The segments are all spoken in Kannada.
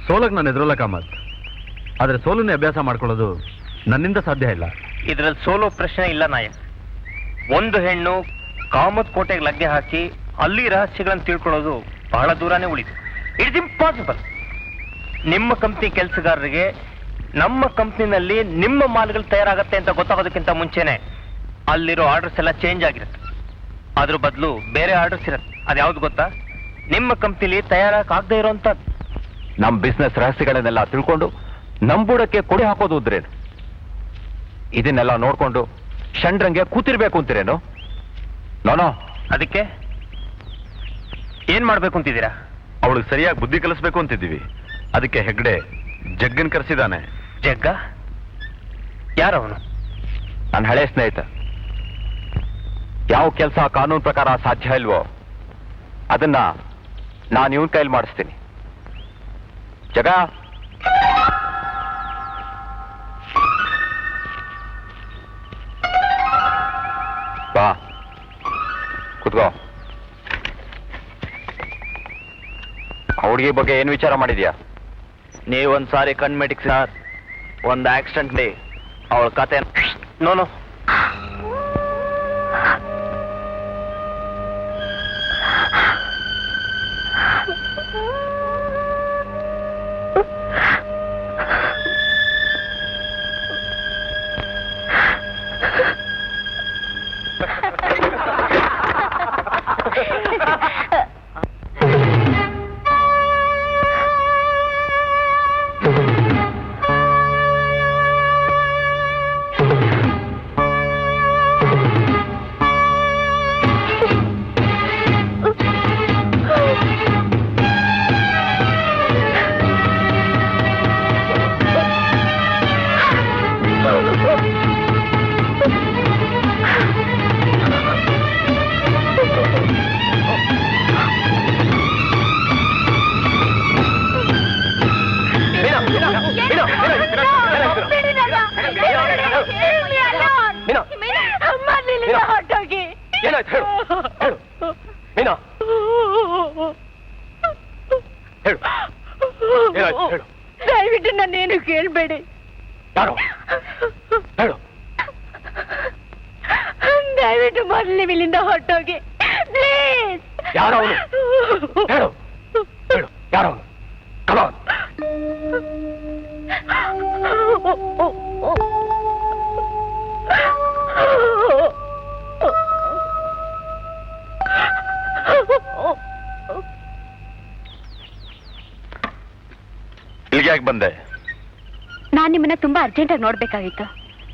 ಸೋಲಕ್ಕೆ ನಾನು ಎದುರಲ್ಲ ಕಾಮತ್, ಆದರೆ ಸೋಲನ್ನೇ ಅಭ್ಯಾಸ ಮಾಡ್ಕೊಳ್ಳೋದು ನನ್ನಿಂದ ಸಾಧ್ಯ ಇಲ್ಲ. ಇದರಲ್ಲಿ ಸೋಲೋ ಪ್ರಶ್ನೆ ಇಲ್ಲ ನಾಯಕ್. ಒಂದು ಹೆಣ್ಣು ಕಾಮತ್ ಕೋಟೆಗೆ ಲಗ್ಗೆ ಹಾಕಿ ಅಲ್ಲಿ ರಹಸ್ಯಗಳನ್ನು ತಿಳ್ಕೊಳ್ಳೋದು ಬಹಳ ದೂರನೇ ಉಳಿತು. It's impossible. ನಿಮ್ಮ ಕಂಪ್ನಿ ಕೆಲಸಗಾರರಿಗೆ ನಮ್ಮ ಕಂಪ್ನಿನಲ್ಲಿ ನಿಮ್ಮ ಮಾಲ್ಗಳು ತಯಾರಾಗತ್ತೆ ಅಂತ ಗೊತ್ತಾಗೋದಕ್ಕಿಂತ ಮುಂಚೆನೆ ಅಲ್ಲಿರೋ ಆರ್ಡರ್ಸ್ ಎಲ್ಲ ಚೇಂಜ್ ಆಗಿರುತ್ತೆ. ಅದ್ರ ಬದಲು ಬೇರೆ ಆರ್ಡರ್ಸ್ ಇರುತ್ತೆ. ಅದ್ಯಾವ್ದು ಗೊತ್ತಾ? ನಿಮ್ಮ ಕಂಪ್ನಿಲಿ ತಯಾರಾಗದೇ ಇರೋಂಥ ನಮ್ಮ ಬಿಸ್ನೆಸ್ ರಹಸ್ಯಗಳನ್ನೆಲ್ಲ ತಿಳ್ಕೊಂಡು ನಂಬೂಡಕ್ಕೆ ಕೊಡಿ ಹಾಕೋದು ಉದ್ರೇನು? ಇದನ್ನೆಲ್ಲ ನೋಡ್ಕೊಂಡು ಷಂಡ್ರಂಗೆ ಕೂತಿರ್ಬೇಕು ಅಂತೀರೇನು? ನೋನೋ. ಅದಕ್ಕೆ ಏನ್ ಮಾಡ್ಬೇಕು ಅಂತಿದ್ದೀರಾ? ಅವಳಿಗೆ ಸರಿಯಾಗಿ ಬುದ್ಧಿ ಕಲಿಸ್ಬೇಕು ಅಂತಿದ್ದೀವಿ. ಅದಕ್ಕೆ ಹೆಗ್ಡೆ ಜಗ್ಗನ್ ಕರೆಸಿದಾನೆ. ಜಗ್ಗ? ಯಾರವನು? ನನ್ನ ಹಳೆ ಸ್ನೇಹಿತ. ಯಾವ ಕೆಲಸ ಕಾನೂನು ಪ್ರಕಾರ ಸಾಧ್ಯ ಇಲ್ವೋ ಅದನ್ನ ನಾನು ಇವನ್ ಕೈಲಿ ಮಾಡಿಸ್ತೀನಿ. ಜಗ, ಬಾ ಕೂತ್ಕೋ. ಹುಡುಗಿ ಬಗ್ಗೆ ಏನು ವಿಚಾರ ಮಾಡಿದ್ಯಾ? ನೀವೊಂದ್ಸಾರಿ ಕಣ್ಮೆಟಿಕ್ ಸರ್, ಒಂದು ಆಕ್ಸಿಡೆಂಟ್ಲಿ ಅವಳ ಕತೆ. ನೋನು ದಯವಿಟ್ಟು ನನ್ನೇನು ಕೇಳಬೇಡಿ. ದಯವಿಟ್ಟು ಮೊದಲು ನೀವು ಇಲ್ಲಿಂದ ಹೊರಟೋಗಿ ಪ್ಲೀಸ್. ಯಾರವನು? ಹೇಳು ಹೇಳು, ಯಾರವನು? ಕಮಾನ್. ಇಲ್ಲಿಗೆ ಯಾಕೆ ಬಂದೆ? ನಾನು ನಿಮ್ಮನ್ನ ತುಂಬಾ ಅರ್ಜೆಂಟಾಗಿ ನೋಡ್ಬೇಕಾಗಿತ್ತು.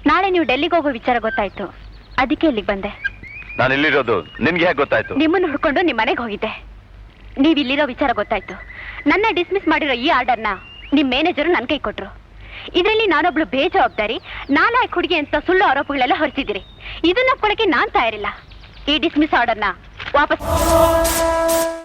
ನಾಳೆ ನೀವು ಡೆಲ್ಲಿಗೆ ಹೋಗೋ ವಿಚಾರ ಗೊತ್ತಾಯ್ತು, ಅದಕ್ಕೆ ಇಲ್ಲಿಗೆ ಬಂದೆ. ನಾನು ಇಲ್ಲಿರೋದು ನಿನ್ಗೆ ಹೇಗೆ ಗೊತ್ತಾಯ್ತು? ನಿಮ್ಮನ್ನು ಹುಡ್ಕೊಂಡು ನಿಮ್ಮ ಮನೆಗೆ ಹೋಗಿದ್ದೆ. ನೀವು ಇಲ್ಲಿರೋ ವಿಚಾರ ಗೊತ್ತಾಯ್ತು. ನನ್ನ ಡಿಸ್ಮಿಸ್ ಮಾಡಿರೋ ಈ ಆರ್ಡರ್ನ ನಿಮ್ ಮ್ಯಾನೇಜರು ನನ್ನ ಕೈ ಕೊಟ್ರು. ಇದರಲ್ಲಿ ನಾನೊಬ್ಳು ಬೇಜವಾಬ್ದಾರಿ ನಾಲಾಯಕ್ ಹುಡುಗಿ ಅಂತ ಸುಳ್ಳು ಆರೋಪಗಳೆಲ್ಲ ಹೊರಿಸಿದಿರಿ. ಇದನ್ನ ಒಪ್ಕೊಳ್ಳಕ್ಕೆ ನಾನ್ ತಯಾರಿಲ್ಲ. ಈ ಡಿಸ್ಮಿಸ್ ಆರ್ಡರ್ನ ವಾಪಸ್